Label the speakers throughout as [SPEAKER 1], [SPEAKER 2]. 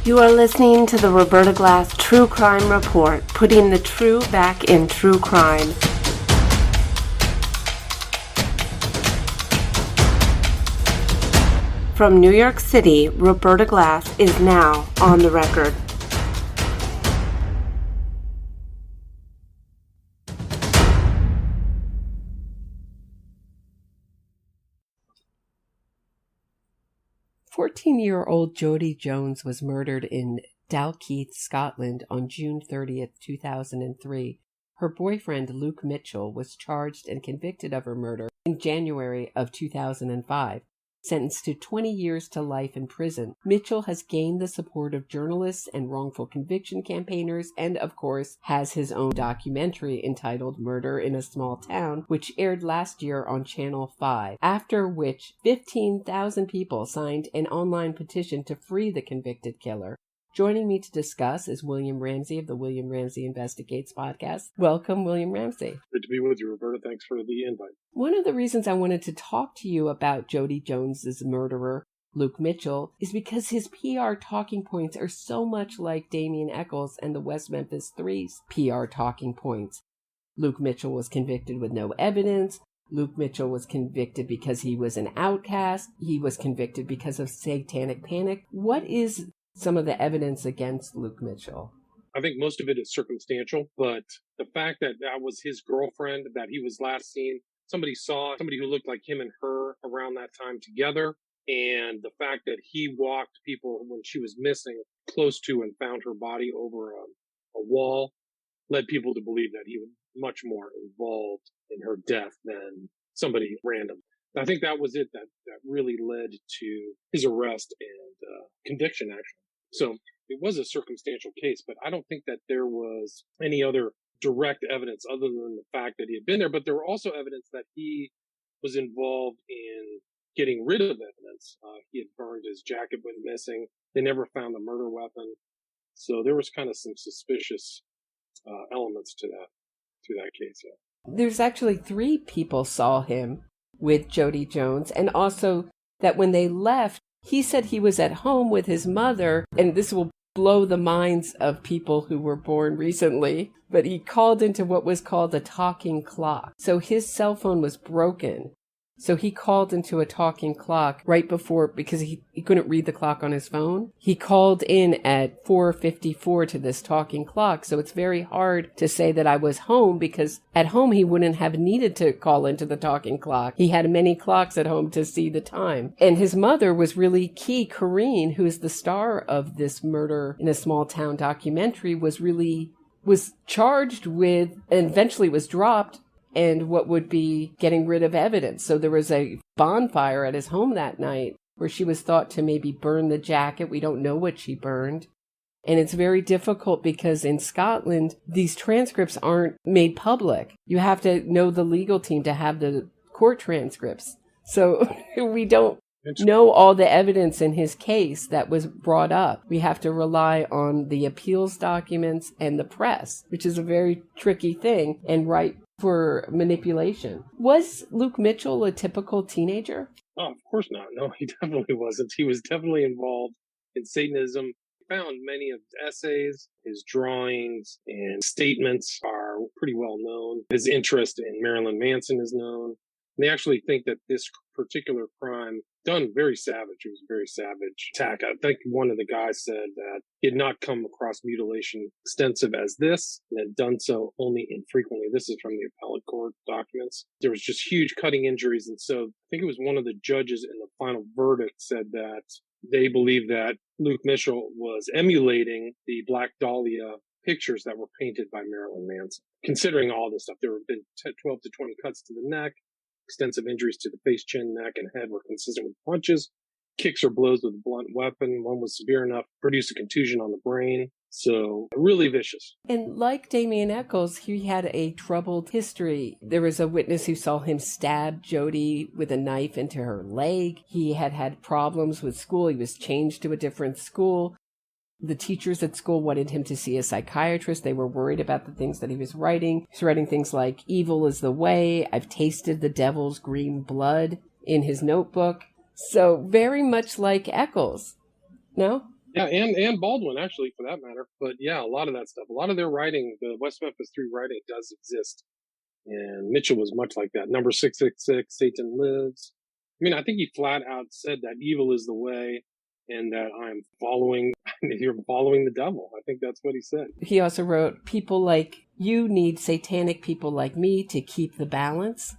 [SPEAKER 1] You are listening to the Roberta Glass True Crime Report, putting the true back in true crime. From New York City, Roberta Glass is now on the record. "14-year-old Jodi Jones was murdered in Dalkeith, Scotland on June 30th, 2003. Her boyfriend, Luke Mitchell, was charged and convicted of her murder in January of 2005. Sentenced to 20 years to life in prison, Mitchell has gained the support of journalists and wrongful conviction campaigners and, of course, has his own documentary entitled Murder in a Small Town, which aired last year on Channel 5, after which 15,000 people signed an online petition to free the convicted killer. Joining me to discuss is William Ramsey of the William Ramsey Investigates podcast. Welcome, William Ramsey.
[SPEAKER 2] Good to be with you, Roberta. Thanks for the invite.
[SPEAKER 1] One of the reasons I wanted to talk to you about Jodi Jones's murderer, Luke Mitchell, is because his PR talking points are so much like Damien Echols and the West Memphis Three's PR talking points. Luke Mitchell was convicted with no evidence. Luke Mitchell was convicted because he was an outcast. He was convicted because of satanic panic. What is some of the evidence against Luke Mitchell?
[SPEAKER 2] I think most of it is circumstantial, but the fact that that was his girlfriend, that he was last seen, somebody who looked like him and her around that time together, and the fact that he walked people when she was missing close to and found her body over a wall led people to believe that he was much more involved in her death than somebody random. I think that was it that really led to his arrest and conviction, actually. So it was a circumstantial case, but I don't think that there was any other direct evidence other than the fact that he had been there. But there were also evidence that he was involved in getting rid of evidence. He had burned his jacket when missing. They never found the murder weapon. So there was kind of some suspicious elements to that case. Yeah.
[SPEAKER 1] There's actually 3 people saw him with Jodi Jones, and also that when they left, he said he was at home with his mother, and this will blow the minds of people who were born recently, but he called into what was called a talking clock. So his cell phone was broken. So he called into a talking clock right before, because he couldn't read the clock on his phone. He called in at 4:54 to this talking clock. So it's very hard to say that I was home, because at home he wouldn't have needed to call into the talking clock. He had many clocks at home to see the time. And his mother was really key. Corrine, who is the star of this Murder in a Small Town documentary, was charged with, and eventually was dropped, and what would be getting rid of evidence. So there was a bonfire at his home that night where she was thought to maybe burn the jacket. We don't know what she burned. And it's very difficult because in Scotland, these transcripts aren't made public. You have to know the legal team to have the court transcripts. So we don't know all the evidence in his case that was brought up. We have to rely on the appeals documents and the press, which is a very tricky thing and ripe for manipulation. Was Luke Mitchell a typical teenager?
[SPEAKER 2] Oh, of course not. No, he definitely wasn't. He was definitely involved in Satanism. He found many of his essays, his drawings, and statements are pretty well known. His interest in Marilyn Manson is known. And they actually think that this particular crime, done very savage, it was a very savage attack. I think one of the guys said that he had not come across mutilation extensive as this, and had done so only infrequently. This is from the appellate court documents. There was just huge cutting injuries, and so I think it was one of the judges in the final verdict said that they believe that Luke Mitchell was emulating the Black Dahlia pictures that were painted by Marilyn Manson. Considering all this stuff, there have been 12 to 20 cuts to the neck. Extensive injuries to the face, chin, neck, and head were consistent with punches. Kicks or blows with a blunt weapon. One was severe enough to produce a contusion on the brain. So really vicious.
[SPEAKER 1] And like Damien Echols, he had a troubled history. There was a witness who saw him stab Jodi with a knife into her leg. He had had problems with school. He was changed to a different school. The teachers at school wanted him to see a psychiatrist. They were worried about the things that he was writing. He's writing things like, "Evil is the way. I've tasted the devil's green blood," in his notebook. So very much like Echols. No?
[SPEAKER 2] Yeah, and Baldwin, actually, for that matter. But yeah, a lot of that stuff, a lot of their writing, the West Memphis 3 writing does exist. And Mitchell was much like that. Number 666, Satan lives. I mean, I think he flat out said that evil is the way and that you're following the devil. I think that's what he said.
[SPEAKER 1] He also wrote, people like you need satanic people like me to keep the balance.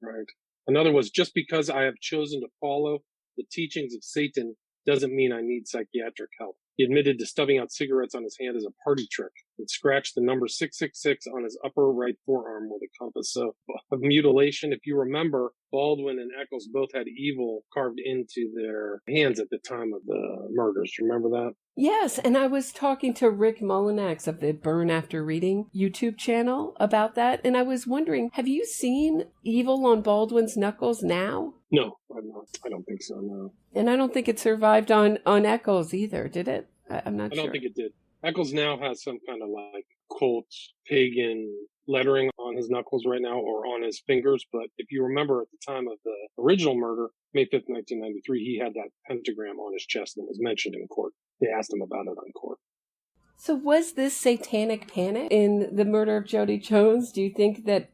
[SPEAKER 2] Right. Another was, just because I have chosen to follow the teachings of Satan doesn't mean I need psychiatric help. He admitted to stubbing out cigarettes on his hand as a party trick and scratched the number 666 on his upper right forearm with a compass. So, of mutilation, if you remember, Baldwin and Echols both had evil carved into their hands at the time of the murders. Do you remember that?
[SPEAKER 1] Yes, and I was talking to Rick Mullinax of the Burn After Reading YouTube channel about that, and I was wondering, have you seen evil on Baldwin's knuckles now?
[SPEAKER 2] No, I'm not. I don't think so, no.
[SPEAKER 1] And I don't think it survived on Echols either, did it? I'm not sure.
[SPEAKER 2] I don't think it did. Echols now has some kind of like cult, pagan lettering on his knuckles right now, or on his fingers. But if you remember, at the time of the original murder, May 5th, 1993, he had that pentagram on his chest and was mentioned in court. They asked him about it on court.
[SPEAKER 1] So was this satanic panic in the murder of Jodi Jones? Do you think that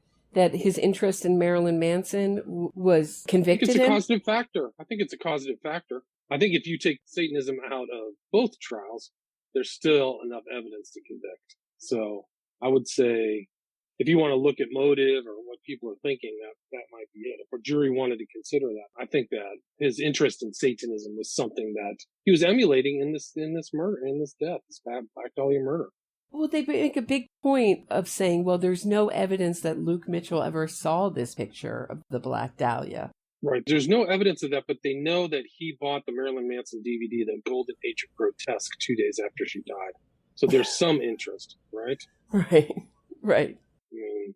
[SPEAKER 1] his interest in Marilyn Manson was convicted
[SPEAKER 2] It's a
[SPEAKER 1] him?
[SPEAKER 2] causative factor. I think it's a causative factor. I think if you take Satanism out of both trials, there's still enough evidence to convict. So I would say, if you want to look at motive or what people are thinking, that might be it. If a jury wanted to consider that, I think that his interest in Satanism was something that he was emulating in this murder, in this death, this Black Dahlia murder.
[SPEAKER 1] Well, they make a big point of saying, well, there's no evidence that Luke Mitchell ever saw this picture of the Black Dahlia.
[SPEAKER 2] Right. There's no evidence of that, but they know that he bought the Marilyn Manson DVD, The Golden Age of Grotesque, 2 days after she died. So there's some interest, right?
[SPEAKER 1] Right.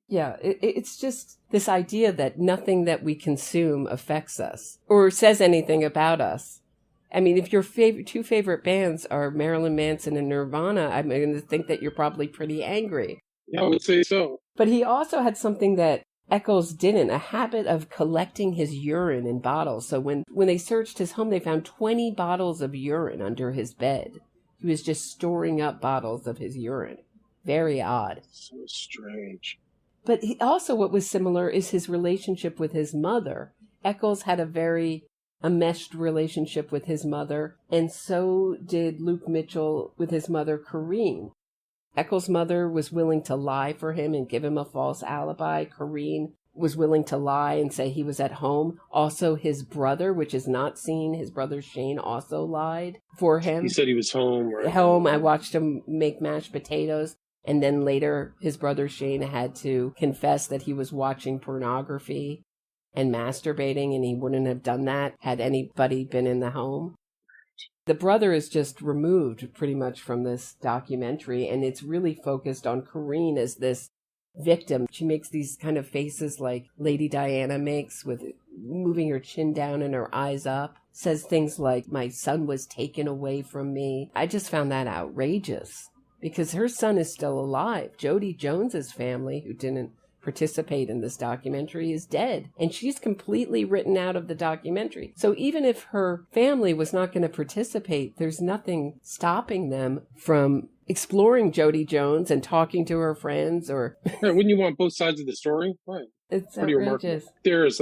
[SPEAKER 1] Yeah, it's just this idea that nothing that we consume affects us or says anything about us. I mean, if your two favorite bands are Marilyn Manson and Nirvana, I'm going to think that you're probably pretty angry.
[SPEAKER 2] Yeah, I would say so.
[SPEAKER 1] But he also had something that Echols didn't, a habit of collecting his urine in bottles. So when they searched his home, they found 20 bottles of urine under his bed. He was just storing up bottles of his urine. Very odd.
[SPEAKER 2] So strange.
[SPEAKER 1] But also what was similar is his relationship with his mother. Echols had a meshed relationship with his mother, and so did Luke Mitchell with his mother, Corrine. Echols' mother was willing to lie for him and give him a false alibi. Corrine was willing to lie and say he was at home. Also, his brother, which is not seen, his brother Shane also lied for him.
[SPEAKER 2] He said he was home. Right?
[SPEAKER 1] Home. I watched him make mashed potatoes. And then later, his brother Shane had to confess that he was watching pornography and masturbating, and he wouldn't have done that had anybody been in the home. The brother is just removed pretty much from this documentary, and it's really focused on Corrine as this victim. She makes these kind of faces like Lady Diana makes, with moving her chin down and her eyes up. Says things like, my son was taken away from me. I just found that outrageous, because her son is still alive. Jodi Jones's family, who didn't participate in this documentary, is dead, and she's completely written out of the documentary. So even if her family was not going to participate, there's nothing stopping them from exploring Jodi Jones and talking to her friends. Or
[SPEAKER 2] right, wouldn't you want both sides of the story? Right.
[SPEAKER 1] It's outrageous.
[SPEAKER 2] There's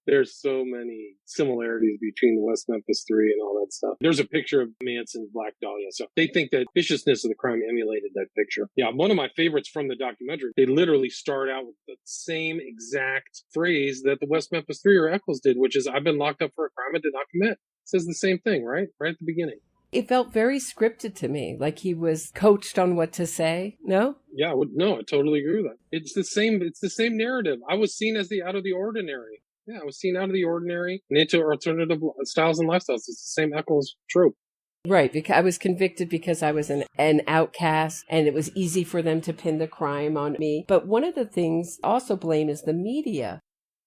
[SPEAKER 2] there's so many similarities between the West Memphis 3 and all that stuff. There's a picture of Manson's Black Dahlia. So they think that viciousness of the crime emulated that picture. Yeah, one of my favorites from the documentary, they literally start out with the same exact phrase that the West Memphis 3 or Echols did, which is, I've been locked up for a crime I did not commit. It says the same thing, right? Right at the beginning.
[SPEAKER 1] It felt very scripted to me, like he was coached on what to say. No?
[SPEAKER 2] Yeah, I totally agree with that. It's the same narrative. I was seen as the out of the ordinary. Yeah, I was seen out of the ordinary and into alternative styles and lifestyles. It's the same Echols trope.
[SPEAKER 1] Right, because I was convicted because I was an outcast, and it was easy for them to pin the crime on me. But one of the things also blame is the media.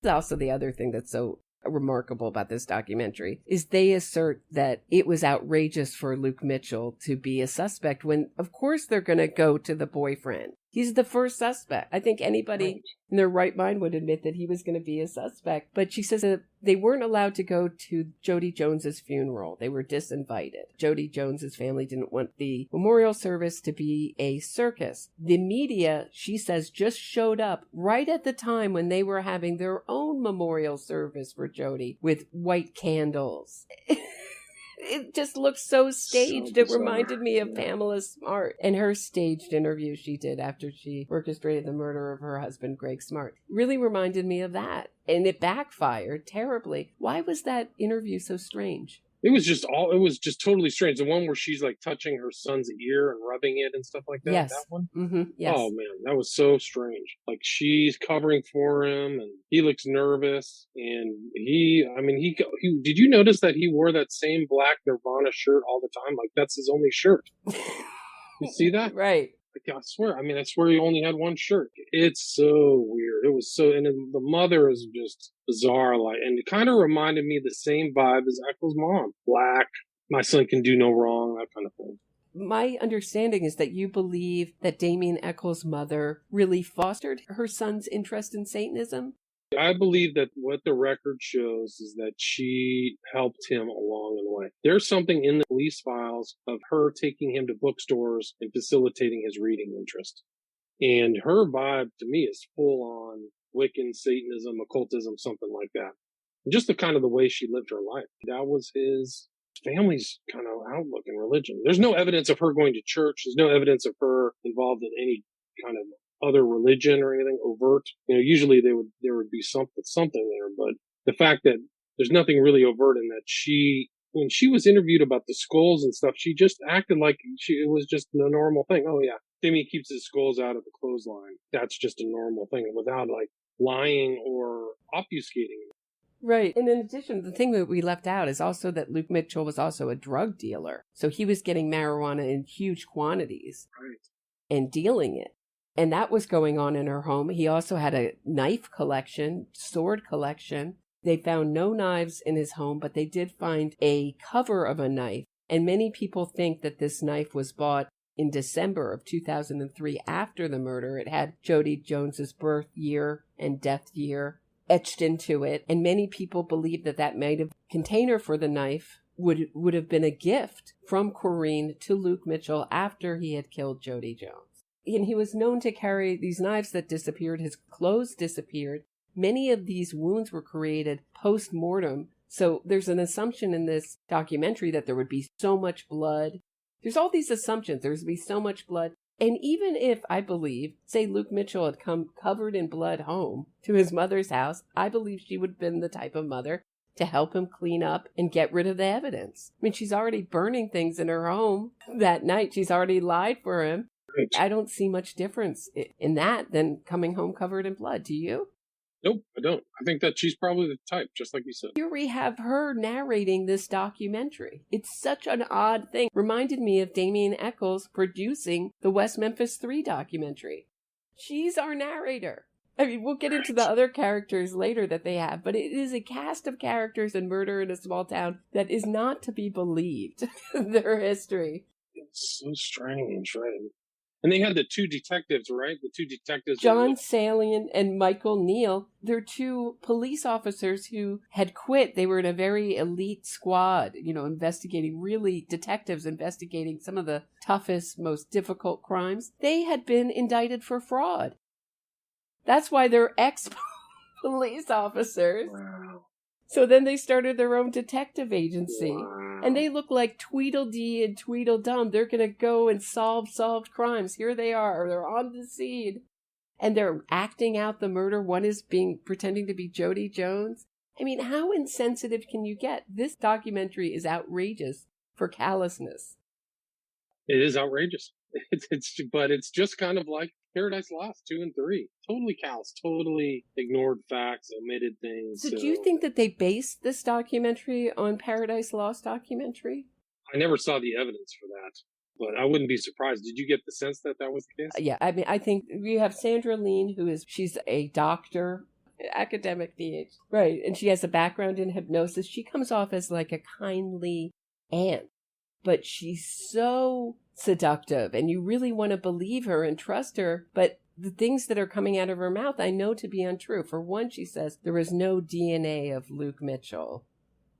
[SPEAKER 1] Also, the other thing that's so remarkable about this documentary is they assert that it was outrageous for Luke Mitchell to be a suspect when, of course, they're going to go to the boyfriend. He's the first suspect. I think anybody in their right mind would admit that he was going to be a suspect. But she says that they weren't allowed to go to Jodi Jones's funeral. They were disinvited. Jodi Jones's family didn't want the memorial service to be a circus. The media, she says, just showed up right at the time when they were having their own memorial service for Jodi with white candles. It just looked so staged. So it reminded me of Pamela Smart and her staged interview she did after she orchestrated the murder of her husband, Greg Smart. Really reminded me of that. And it backfired terribly. Why was that interview so strange?
[SPEAKER 2] It was just totally strange. The one where she's like touching her son's ear and rubbing it and stuff like that.
[SPEAKER 1] Yes.
[SPEAKER 2] That one?
[SPEAKER 1] Mm-hmm. Yes.
[SPEAKER 2] Oh man, that was so strange. Like she's covering for him and he looks nervous and he did you notice that he wore that same black Nirvana shirt all the time? Like that's his only shirt. You see that?
[SPEAKER 1] Right.
[SPEAKER 2] I swear he only had one shirt. It's so weird. It was so, and the mother is just bizarre, like, and it kind of reminded me of the same vibe as Echols' mom. Black, my son can do no wrong, that kind of thing.
[SPEAKER 1] My understanding is that you believe that Damien Echols' mother really fostered her son's interest in Satanism?
[SPEAKER 2] I believe that what the record shows is that she helped him along the way. There's something in the police files of her taking him to bookstores and facilitating his reading interest. And her vibe to me is full on Wiccan, Satanism, occultism, something like that. And just the kind of the way she lived her life. That was his family's kind of outlook in religion. There's no evidence of her going to church. There's no evidence of her involved in any kind of other religion or anything overt. Usually there would be something there, but the fact that there's nothing really overt in that when she was interviewed about the skulls and stuff, she just acted like it was just a normal thing. Oh yeah, Damien keeps his skulls out of the clothesline. That's just a normal thing without like lying or obfuscating.
[SPEAKER 1] Right. And in addition, the thing that we left out is also that Luke Mitchell was also a drug dealer. So he was getting marijuana in huge quantities and dealing it. And that was going on in her home. He also had a knife collection, sword collection. They found no knives in his home, but they did find a cover of a knife. And many people think that this knife was bought in December of 2003 after the murder. It had Jodi Jones's birth year and death year etched into it. And many people believe that container for the knife would have been a gift from Corrine to Luke Mitchell after he had killed Jodi Jones. And he was known to carry these knives that disappeared. His clothes disappeared. Many of these wounds were created post-mortem. So there's an assumption in this documentary that there would be so much blood. There's all these assumptions. There's be so much blood. And even if, I believe, say Luke Mitchell had come covered in blood home to his mother's house, I believe she would have been the type of mother to help him clean up and get rid of the evidence. I mean, she's already burning things in her home that night. She's already lied for him. I don't see much difference in that than coming home covered in blood. Do you?
[SPEAKER 2] Nope, I don't. I think that she's probably the type, just like you said.
[SPEAKER 1] Here we have her narrating this documentary. It's such an odd thing. Reminded me of Damien Echols producing the West Memphis 3 documentary. She's our narrator. I mean, we'll get into the other characters later that they have, but it is a cast of characters in Murder in a Small Town that is not to be believed, their history.
[SPEAKER 2] It's so strange, right? And they had the two detectives, right? The two detectives.
[SPEAKER 1] John Salian and Michael Neal. They're two police officers who had quit. They were in a very elite squad, detectives investigating some of the toughest, most difficult crimes. They had been indicted for fraud. That's why they're ex-police officers.
[SPEAKER 2] Wow.
[SPEAKER 1] So then they started their own detective agency.
[SPEAKER 2] Wow.
[SPEAKER 1] And they look like Tweedledee and Tweedledum. They're going to go and solved crimes. Here they are. They're on the scene. And they're acting out the murder. One is pretending to be Jodi Jones. I mean, how insensitive can you get? This documentary is outrageous for callousness.
[SPEAKER 2] It is outrageous. But it's just kind of like Paradise Lost 2 and 3. Totally callous, totally ignored facts, omitted things.
[SPEAKER 1] So do you think that they based this documentary on Paradise Lost documentary?
[SPEAKER 2] I never saw the evidence for that, but I wouldn't be surprised. Did you get the sense that was the case?
[SPEAKER 1] Yeah, I mean, I think we have Sandra Lean, she's a doctor, academic PhD, right, and she has a background in hypnosis. She comes off as like a kindly aunt, but she's so seductive and you really want to believe her and trust her, but the things that are coming out of her mouth I know to be untrue. For one, she says there was no DNA of Luke Mitchell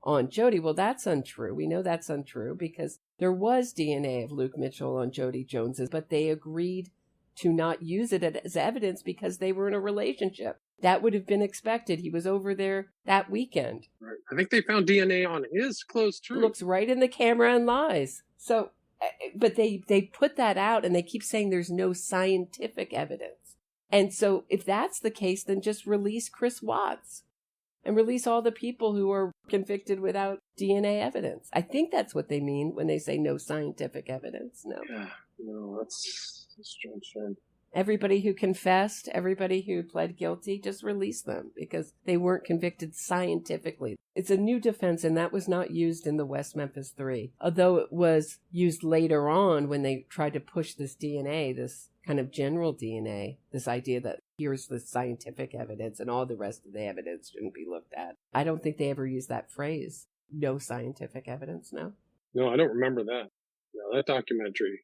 [SPEAKER 1] on Jodi. Well, that's untrue. We know that's untrue because there was DNA of Luke Mitchell on Jodi Jones's, but they agreed to not use it as evidence because they were in a relationship. That would have been expected. He was over there that weekend.
[SPEAKER 2] Right. I think they found DNA on his clothes too.
[SPEAKER 1] Looks right in the camera and lies. So, but they put that out and they keep saying there's no scientific evidence. And so if that's the case, then just release Chris Watts and release all the people who are convicted without DNA evidence. I think that's what they mean when they say no scientific evidence. No.
[SPEAKER 2] Yeah, no, that's strange.
[SPEAKER 1] Everybody who confessed, everybody who pled guilty, just release them because they weren't convicted scientifically. It's a new defense, and that was not used in the West Memphis 3, although it was used later on when they tried to push this DNA, this kind of general DNA, this idea that here's the scientific evidence and all the rest of the evidence shouldn't be looked at. I don't think they ever used that phrase, no scientific evidence, no?
[SPEAKER 2] No, I don't remember that. No, that documentary.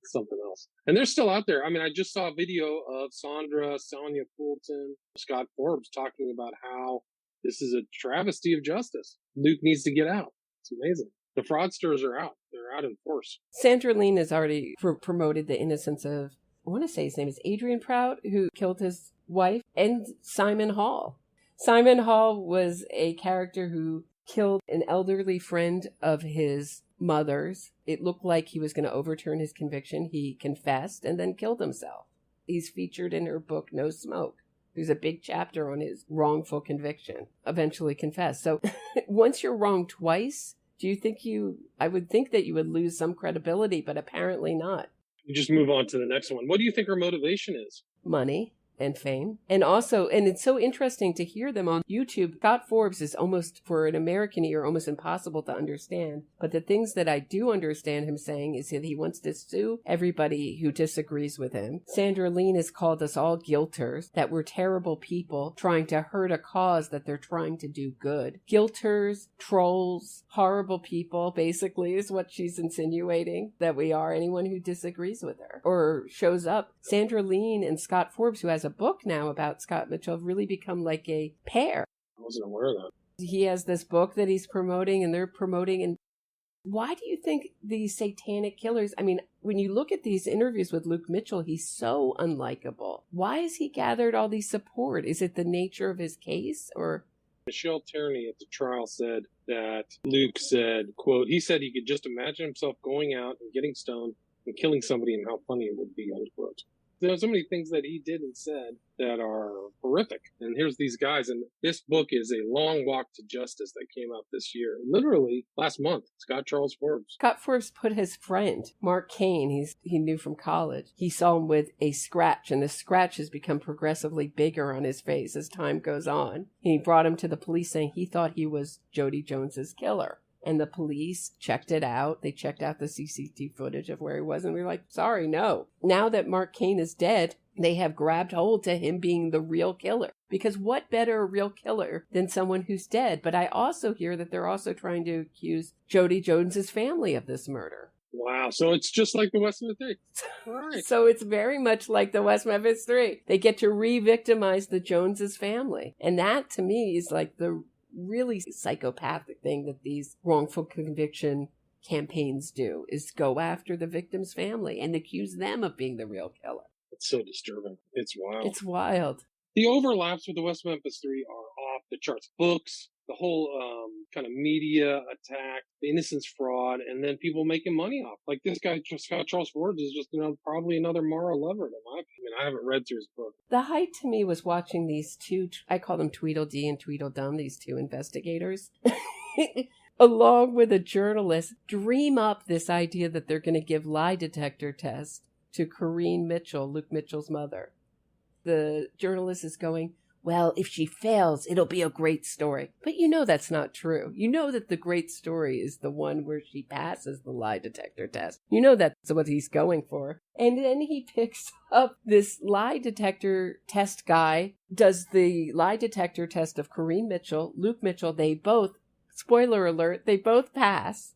[SPEAKER 2] Something else. And they're still out there. I mean, I just saw a video of Sonia Fulton, Scott Forbes talking about how this is a travesty of justice. Luke needs to get out. It's amazing. The fraudsters are out. They're out in force.
[SPEAKER 1] Sandra Lean has already promoted the innocence of, I want to say his name is Adrian Prout, who killed his wife, and Simon Hall. Simon Hall was a character who killed an elderly friend of his mother's. It looked like he was going to overturn his conviction. He confessed and then killed himself. He's featured in her book, No Smoke. There's a big chapter on his wrongful conviction, eventually confessed. So once you're wrong twice, I would think that you would lose some credibility, but apparently not.
[SPEAKER 2] You just move on to the next one. What do you think her motivation is?
[SPEAKER 1] Money and fame. And also, and it's so interesting to hear them on YouTube. Scott Forbes is almost, for an American ear, almost impossible to understand. But the things that I do understand him saying is that he wants to sue everybody who disagrees with him. Sandra Lean has called us all guilters, that we're terrible people trying to hurt a cause that they're trying to do good. Guilters, trolls, horrible people, basically, is what she's insinuating that we are, anyone who disagrees with her or shows up. Sandra Lean and Scott Forbes, who has a book now about Scott Mitchell, have really become like a pair.
[SPEAKER 2] I wasn't aware of that.
[SPEAKER 1] He has this book that he's promoting and they're promoting. And why do you think these satanic killers, I mean, when you look at these interviews with Luke Mitchell, he's so unlikable. Why has he gathered all these support? Is it the nature of his case or?
[SPEAKER 2] Michelle Tierney at the trial said that Luke said, quote, he said he could just imagine himself going out and getting stoned and killing somebody and how funny it would be, unquote. There are so many things that he did and said that are horrific. And here's these guys. And this book is A Long Walk to Justice that came out this year. Literally last month. Scott Charles Forbes.
[SPEAKER 1] Scott Forbes put his friend, Mark Kane, he knew from college. He saw him with a scratch, and the scratch has become progressively bigger on his face as time goes on. He brought him to the police saying he thought he was Jodi Jones's killer. And the police checked it out. They checked out the CCTV footage of where he was. And we were like, sorry, no. Now that Mark Kane is dead, they have grabbed hold to him being the real killer. Because what better a real killer than someone who's dead? But I also hear that they're also trying to accuse Jodi Jones's family of this murder.
[SPEAKER 2] Wow. So it's just like the West Memphis 3. All right.
[SPEAKER 1] So it's very much like the West Memphis 3. They get to re-victimize the Joneses family. And that, to me, is like the really psychopathic thing that these wrongful conviction campaigns do, is go after the victim's family and accuse them of being the real killer.
[SPEAKER 2] It's so disturbing. It's wild.
[SPEAKER 1] It's wild.
[SPEAKER 2] The overlaps with the West Memphis 3 are off the charts. Books, the whole kind of media attack, the innocence fraud, and then people making money off. Like this guy, Scott Charles Forbes, is just probably another Mara Levert, in my opinion. I haven't read through his book.
[SPEAKER 1] The height to me was watching these two, I call them Tweedledee and Tweedledum, these two investigators, along with a journalist, dream up this idea that they're going to give lie detector tests to Corrine Mitchell, Luke Mitchell's mother. The journalist is going, well, if she fails, it'll be a great story. But you know that's not true. You know that the great story is the one where she passes the lie detector test. You know that's what he's going for. And then he picks up this lie detector test guy, does the lie detector test of Corrine Mitchell, Luke Mitchell. They both, spoiler alert, they both pass.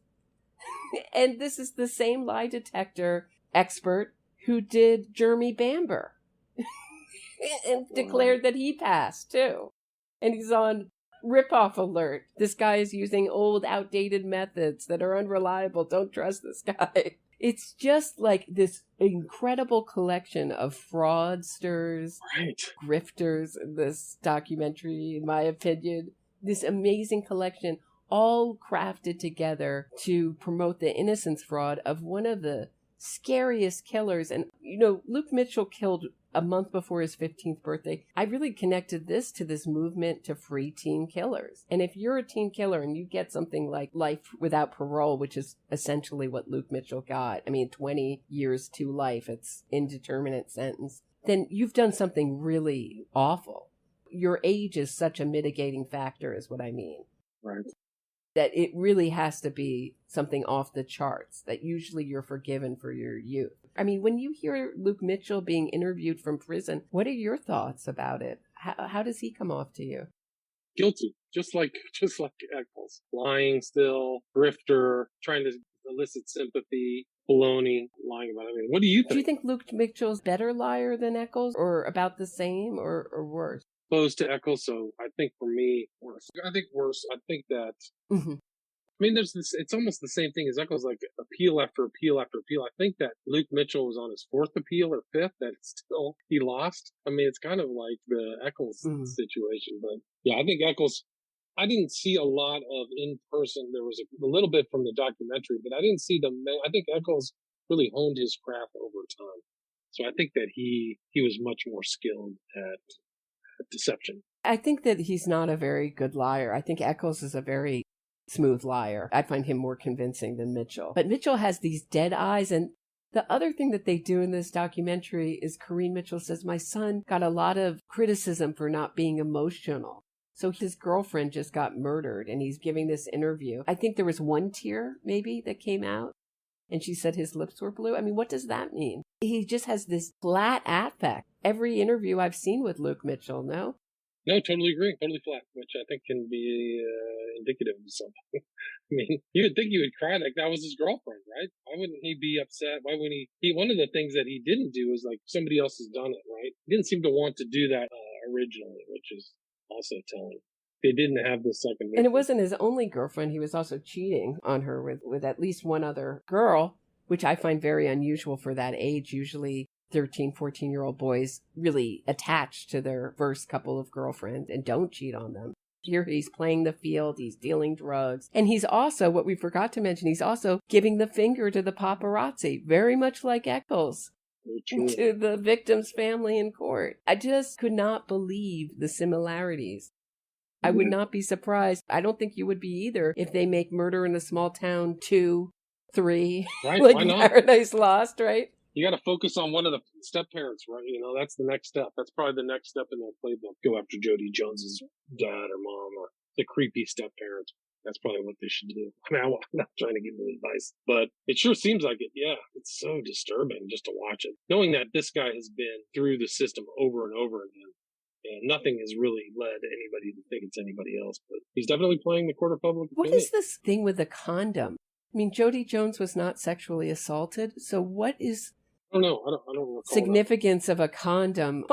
[SPEAKER 1] And this is the same lie detector expert who did Jeremy Bamber and declared that he passed too. And he's on ripoff alert. This guy is using old, outdated methods that are unreliable. Don't trust this guy. It's just like this incredible collection of fraudsters, grifters in this documentary, in my opinion. This amazing collection, all crafted together to promote the innocence fraud of one of the scariest killers. And, Luke Mitchell killed a month before his 15th birthday. I really connected this to this movement to free teen killers. And if you're a teen killer and you get something like life without parole, which is essentially what Luke Mitchell got, 20 years to life, it's indeterminate sentence, then you've done something really awful. Your age is such a mitigating factor is what I mean.
[SPEAKER 2] Right.
[SPEAKER 1] That it really has to be something off the charts, that usually you're forgiven for your youth. When you hear Luke Mitchell being interviewed from prison, what are your thoughts about it? How does he come off to you?
[SPEAKER 2] Guilty, just like Echols. Lying still, grifter, trying to elicit sympathy, baloney, lying about it. What do you think?
[SPEAKER 1] Do you think Luke Mitchell's better liar than Echols, or about the same, or worse?
[SPEAKER 2] Opposed to Echols, so I think for me, worse. I think worse. I think that...
[SPEAKER 1] Mm-hmm.
[SPEAKER 2] There's this, it's almost the same thing as Echols, like appeal after appeal after appeal. I think that Luke Mitchell was on his fourth appeal or fifth, that still he lost. It's kind of like the Echols situation. But yeah, I think Echols, I didn't see a lot of in person. There was a little bit from the documentary, but I didn't see I think Echols really honed his craft over time. So I think that he was much more skilled at deception.
[SPEAKER 1] I think that he's not a very good liar. I think Echols is a very smooth liar. I find him more convincing than Mitchell. But Mitchell has these dead eyes. And the other thing that they do in this documentary is Corinne Mitchell says, my son got a lot of criticism for not being emotional. So his girlfriend just got murdered and he's giving this interview. I think there was one tear maybe that came out and she said his lips were blue. What does that mean? He just has this flat affect. Every interview I've seen with Luke Mitchell, no?
[SPEAKER 2] No, totally agree. Totally flat, which I think can be indicative of something. You would think he would cry like that was his girlfriend, right? Why wouldn't he be upset? Why wouldn't he? One of the things that he didn't do is like somebody else has done it, right? He didn't seem to want to do that originally, which is also telling. They didn't have the second victim.
[SPEAKER 1] And it wasn't his only girlfriend. He was also cheating on her with at least one other girl, which I find very unusual for that age. Usually 13, 14-year-old boys really attached to their first couple of girlfriends and don't cheat on them. Here he's playing the field, he's dealing drugs, and he's also, what we forgot to mention, he's also giving the finger to the paparazzi, very much like Echols, to the victim's family in court. I just could not believe the similarities. I would not be surprised. I don't think you would be either if they make Murder in a Small Town 2, 3,
[SPEAKER 2] right?
[SPEAKER 1] like
[SPEAKER 2] Why not?
[SPEAKER 1] Paradise Lost, right?
[SPEAKER 2] You got to focus on one of the step-parents, right? That's the next step. That's probably the next step in their playbook. Go after Jodi Jones's dad or mom or the creepy step-parent. That's probably what they should do. I'm not trying to give them advice, but it sure seems like it. Yeah, it's so disturbing just to watch it. Knowing that this guy has been through the system over and over again, and nothing has really led anybody to think it's anybody else, but he's definitely playing the court of public opinion.
[SPEAKER 1] What is this thing with the condom? Jodi Jones was not sexually assaulted, so what is...
[SPEAKER 2] I don't know. I don't recall
[SPEAKER 1] significance of a condom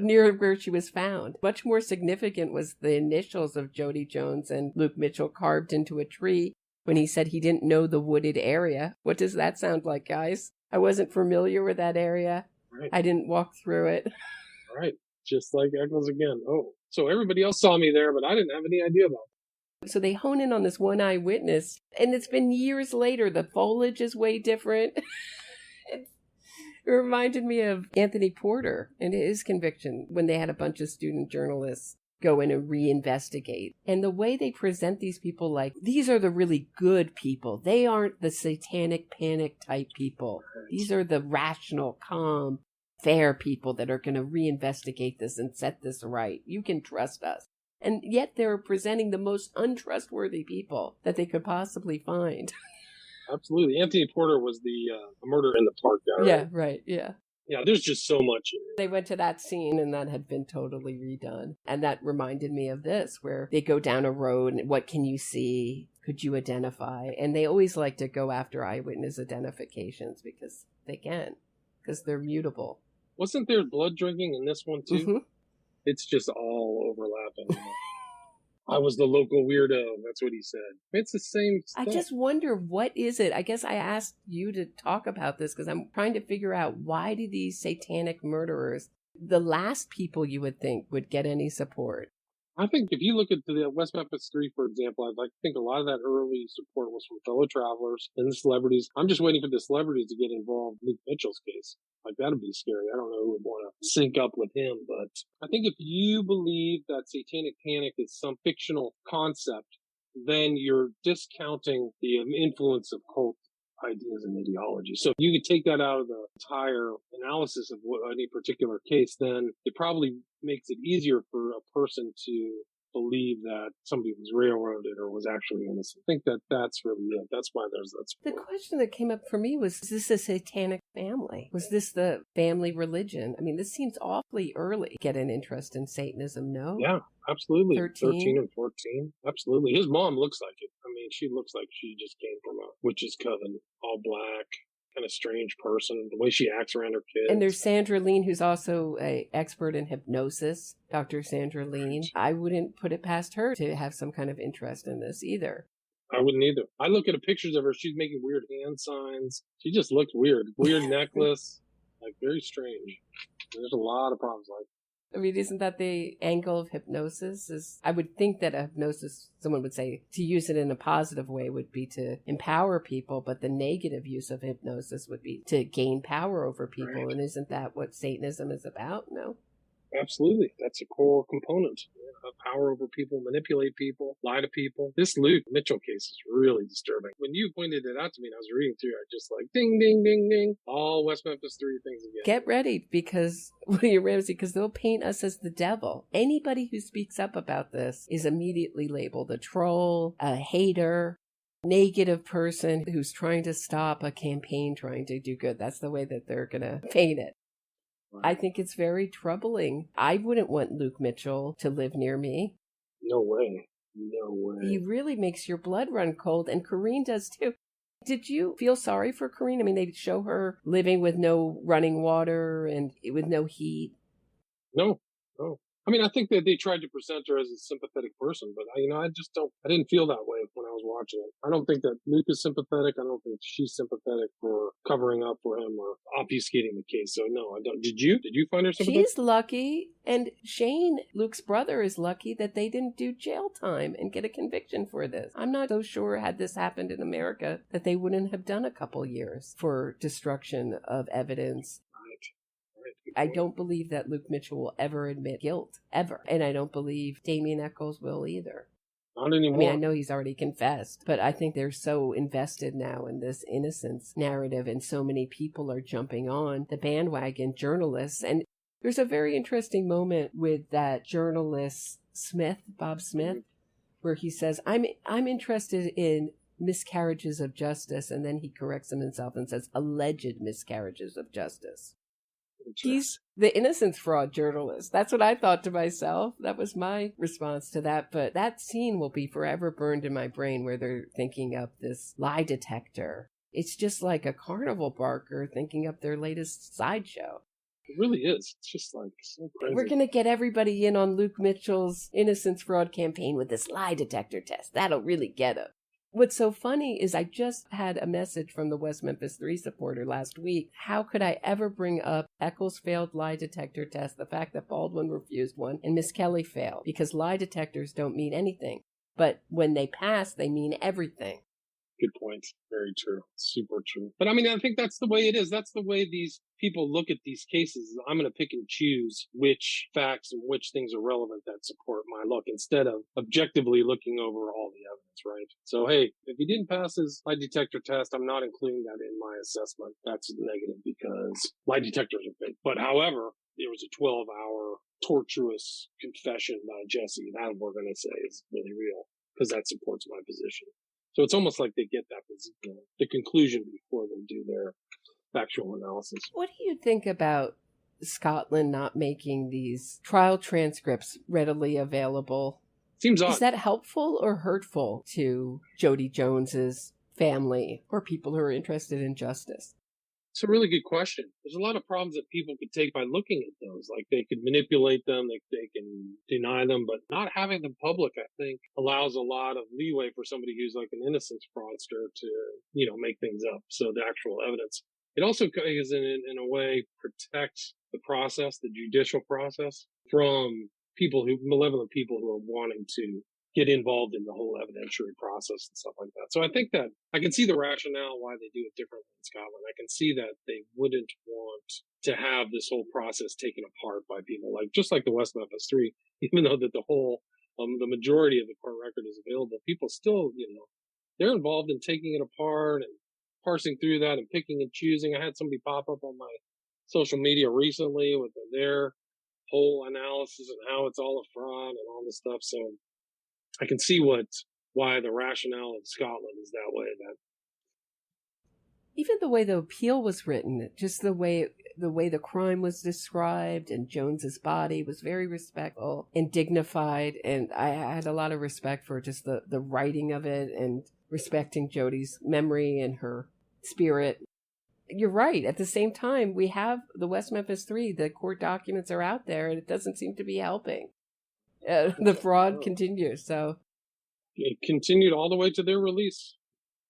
[SPEAKER 1] near where she was found. Much more significant was the initials of Jodi Jones and Luke Mitchell carved into a tree when he said he didn't know the wooded area. What does that sound like, guys? I wasn't familiar with that area. Right. I didn't walk through it.
[SPEAKER 2] Right. Just like Echols again. Oh, so everybody else saw me there, but I didn't have any idea about it.
[SPEAKER 1] So they hone in on this one eyewitness, and it's been years later. The foliage is way different. It reminded me of Anthony Porter and his conviction when they had a bunch of student journalists go in and reinvestigate. And the way they present these people, like, these are the really good people. They aren't the satanic panic type people. These are the rational, calm, fair people that are going to reinvestigate this and set this right. You can trust us. And yet they're presenting the most untrustworthy people that they could possibly find.
[SPEAKER 2] Absolutely. Anthony Porter was the murder in the park guy.
[SPEAKER 1] Yeah, right. Yeah.
[SPEAKER 2] Yeah, there's just so much in it.
[SPEAKER 1] They went to that scene and that had been totally redone. And that reminded me of this, where they go down a road and what can you see? Could you identify? And they always like to go after eyewitness identifications because they can, because they're mutable.
[SPEAKER 2] Wasn't there blood drinking in this one too?
[SPEAKER 1] Mm-hmm.
[SPEAKER 2] It's just all overlapping. I was the local weirdo. That's what he said. It's the same stuff.
[SPEAKER 1] I just wonder, what is it? I guess I asked you to talk about this because I'm trying to figure out, why do these satanic murderers, the last people you would think would get any support?
[SPEAKER 2] I think if you look at the West Memphis 3, for example, I'd like to think a lot of that early support was from fellow travelers and the celebrities. I'm just waiting for the celebrities to get involved in Luke Mitchell's case. Like, that'd be scary. I don't know who would want to sync up with him, but I think if you believe that satanic panic is some fictional concept, then you're discounting the influence of cult ideas and ideology. So if you could take that out of the entire analysis of any particular case, then it probably makes it easier for a person to believe that somebody was railroaded or was actually innocent. I think that that's really it. That's why there's that support.
[SPEAKER 1] The question that came up for me was this a satanic family? Was this the family religion? I mean, this seems awfully early to get an interest in Satanism, no?
[SPEAKER 2] Yeah, absolutely.
[SPEAKER 1] 13
[SPEAKER 2] and 14. Absolutely. His mom looks like it. I mean, she looks like she just came from a witch's coven, all black. Kind of strange person, the way she acts around her kids.
[SPEAKER 1] And there's Sandra Lean, who's also an expert in hypnosis, Dr. Sandra Lean. I wouldn't put it past her to have some kind of interest in this either.
[SPEAKER 2] I wouldn't either. I look at the pictures of her, she's making weird hand signs. She just looks weird. Weird necklace, like very strange. There's a lot of problems like that.
[SPEAKER 1] I mean, isn't that the angle of hypnosis? I would think that a hypnosis, someone would say, to use it in a positive way would be to empower people, but the negative use of hypnosis would be to gain power over people. Right. And isn't that what Satanism is about? No?
[SPEAKER 2] Absolutely. That's a core component. Power over people, manipulate people, lie to people. This Luke Mitchell case is really disturbing. When you pointed it out to me and I was reading through, I just like, ding, ding, ding, ding. All West Memphis 3 things again.
[SPEAKER 1] Get ready, because, William Ramsey, because they'll paint us as the devil. Anybody who speaks up about this is immediately labeled a troll, a hater, negative person who's trying to stop a campaign trying to do good. That's the way that they're going to paint it. I think it's very troubling. I wouldn't want Luke Mitchell to live near me.
[SPEAKER 2] No way. No way.
[SPEAKER 1] He really makes your blood run cold, and Corrine does too. Did you feel sorry for Corrine? I mean, they show her living with no running water and with no heat.
[SPEAKER 2] No. I mean, I think that they tried to present her as a sympathetic person, but I didn't feel that way when I was watching it. I don't think that Luke is sympathetic. I don't think she's sympathetic for covering up for him or obfuscating the case. So no, I don't. Did you find her sympathetic?
[SPEAKER 1] She's lucky, and Shane, Luke's brother, is lucky that they didn't do jail time and get a conviction for this. I'm not so sure, had this happened in America, that they wouldn't have done a couple years for destruction of evidence. I don't believe that Luke Mitchell will ever admit guilt, ever. And I don't believe Damien Echols will either.
[SPEAKER 2] Not anymore.
[SPEAKER 1] I mean, I know he's already confessed, but I think they're so invested now in this innocence narrative, and so many people are jumping on the bandwagon, journalists. And there's a very interesting moment with that journalist Bob Smith, where he says, I'm interested in miscarriages of justice, and then he corrects himself and says alleged miscarriages of justice. He's the innocence fraud journalist. That's what I thought to myself. That was my response to that. But that scene will be forever burned in my brain, where they're thinking up this lie detector. It's just like a carnival barker thinking up their latest sideshow.
[SPEAKER 2] It really is. It's just like so crazy.
[SPEAKER 1] We're going to get everybody in on Luke Mitchell's innocence fraud campaign with this lie detector test. That'll really get him. What's so funny is I just had a message from the West Memphis 3 supporter last week. How could I ever bring up Echols' failed lie detector test, the fact that Baldwin refused one, and Miss Kelly failed? Because lie detectors don't mean anything. But when they pass, they mean everything.
[SPEAKER 2] Good point. Very true. Super true. But I mean, I think that's the way it is. That's the way these people look at these cases. I'm going to pick and choose which facts and which things are relevant that support my look, instead of objectively looking over all the evidence, right? So, hey, if he didn't pass his lie detector test, I'm not including that in my assessment. That's negative because lie detectors are fake. But however, there was a 12-hour torturous confession by Jesse. That we're going to say is really real, because that supports my position. So it's almost like they get that, the conclusion before they do their factual analysis.
[SPEAKER 1] What do you think about Scotland not making these trial transcripts readily available?
[SPEAKER 2] Seems odd.
[SPEAKER 1] Is that helpful or hurtful to Jodi Jones's family or people who are interested in justice?
[SPEAKER 2] It's a really good question. There's a lot of problems that people could take by looking at those. Like they could manipulate them, they can deny them, but not having them public, I think, allows a lot of leeway for somebody who's like an innocence fraudster to, make things up. So the actual evidence. It also is in a way protects the process, the judicial process, from malevolent people who are wanting to get involved in the whole evidentiary process and stuff like that. So I think that I can see the rationale why they do it differently in Scotland. I can see that they wouldn't want to have this whole process taken apart by people just like the West Memphis Three, even though that the whole, the majority of the court record is available, people still, they're involved in taking it apart and parsing through that and picking and choosing. I had somebody pop up on my social media recently with their whole analysis and how it's all a fraud and all this stuff. So I can see why the rationale of Scotland is that way. That
[SPEAKER 1] even the way the appeal was written, just the way the crime was described, and Jones's body was very respectful and dignified, and I had a lot of respect for just the writing of it and respecting Jodi's memory and her spirit. You're right. At the same time, we have the West Memphis Three. The court documents are out there, and it doesn't seem to be helping. The fraud continues. So
[SPEAKER 2] it continued all the way to their release.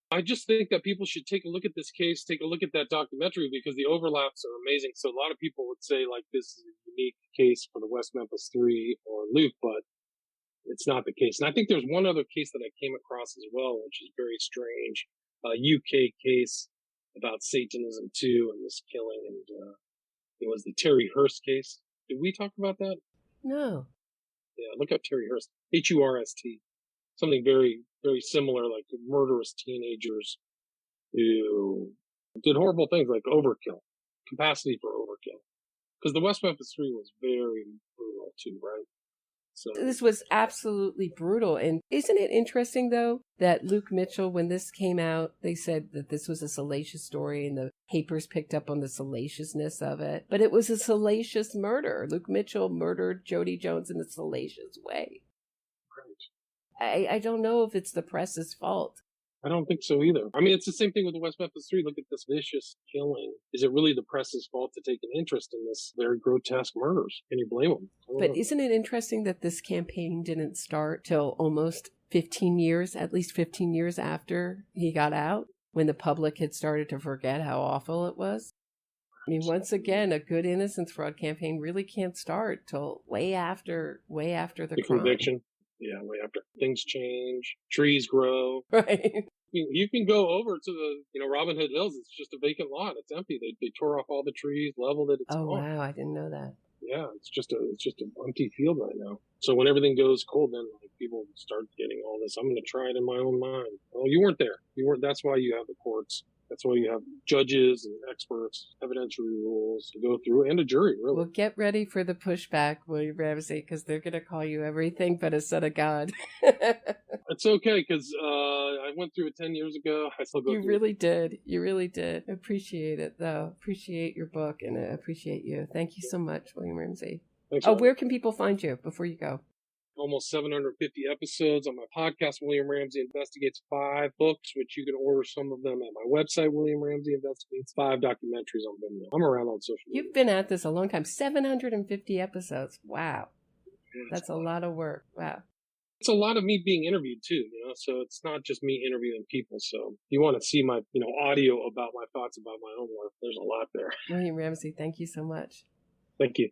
[SPEAKER 2] I just think that people should take a look at this case, take a look at that documentary, because the overlaps are amazing. So a lot of people would say this is a unique case for the West Memphis Three or Luke, but it's not the case. And I think there's one other case that I came across as well, which is very strange. A UK case about Satanism too, and this killing, and it was the Terry Hurst case. Did we talk about that?
[SPEAKER 1] No.
[SPEAKER 2] Yeah, look up Terry Hurst, Hurst. Something very, very similar, like murderous teenagers who did horrible things like overkill, capacity for overkill. Because the West Memphis Three was very brutal too, right? So
[SPEAKER 1] this was absolutely brutal. And isn't it interesting, though, that Luke Mitchell, when this came out, they said that this was a salacious story and the papers picked up on the salaciousness of it. But it was a salacious murder. Luke Mitchell murdered Jodi Jones in a salacious way.
[SPEAKER 2] Right.
[SPEAKER 1] I don't know if it's the press's fault.
[SPEAKER 2] I don't think so either. I mean, it's the same thing with the West Memphis Three. Look at this vicious killing. Is it really the press's fault to take an interest in this very grotesque murders? Can you blame them?
[SPEAKER 1] But isn't it interesting that this campaign didn't start till almost 15 years, at least 15 years after he got out, when the public had started to forget how awful it was? I mean, once again, a good innocence fraud campaign really can't start till way after the crime.
[SPEAKER 2] Conviction. Yeah, way after. Things change, trees grow.
[SPEAKER 1] Right.
[SPEAKER 2] You can go over to the, Robin Hood Hills. It's just a vacant lot. It's empty. They tore off all the trees, leveled it. It's
[SPEAKER 1] gone.
[SPEAKER 2] Wow,
[SPEAKER 1] I didn't know that.
[SPEAKER 2] Yeah, it's just an empty field right now. So when everything goes cold, then people start getting all this. I'm going to try it in my own mind. Oh, you weren't there. You weren't. That's why you have the courts. That's why you have judges and experts, evidentiary rules to go through, and a jury, really.
[SPEAKER 1] Well, get ready for the pushback, William Ramsey, because they're going to call you everything but a son of God.
[SPEAKER 2] It's okay, because I went through it 10 years ago. I still go
[SPEAKER 1] through it. You really did. Appreciate it, though. Appreciate your book, and I appreciate you. Thank you so much, William Ramsey.
[SPEAKER 2] Thanks.
[SPEAKER 1] Where can people find you before you go?
[SPEAKER 2] Almost 750 episodes on my podcast, William Ramsey Investigates, 5 books, which you can order some of them at my website, William Ramsey Investigates, 5 documentaries on Vimeo. I'm around on social media.
[SPEAKER 1] You've been at this a long time. 750 episodes. Wow. That's a lot of work. Wow.
[SPEAKER 2] It's a lot of me being interviewed too, so it's not just me interviewing people. So if you want to see my, audio about my thoughts about my own work, there's a lot there.
[SPEAKER 1] William Ramsey, thank you so much.
[SPEAKER 2] Thank you.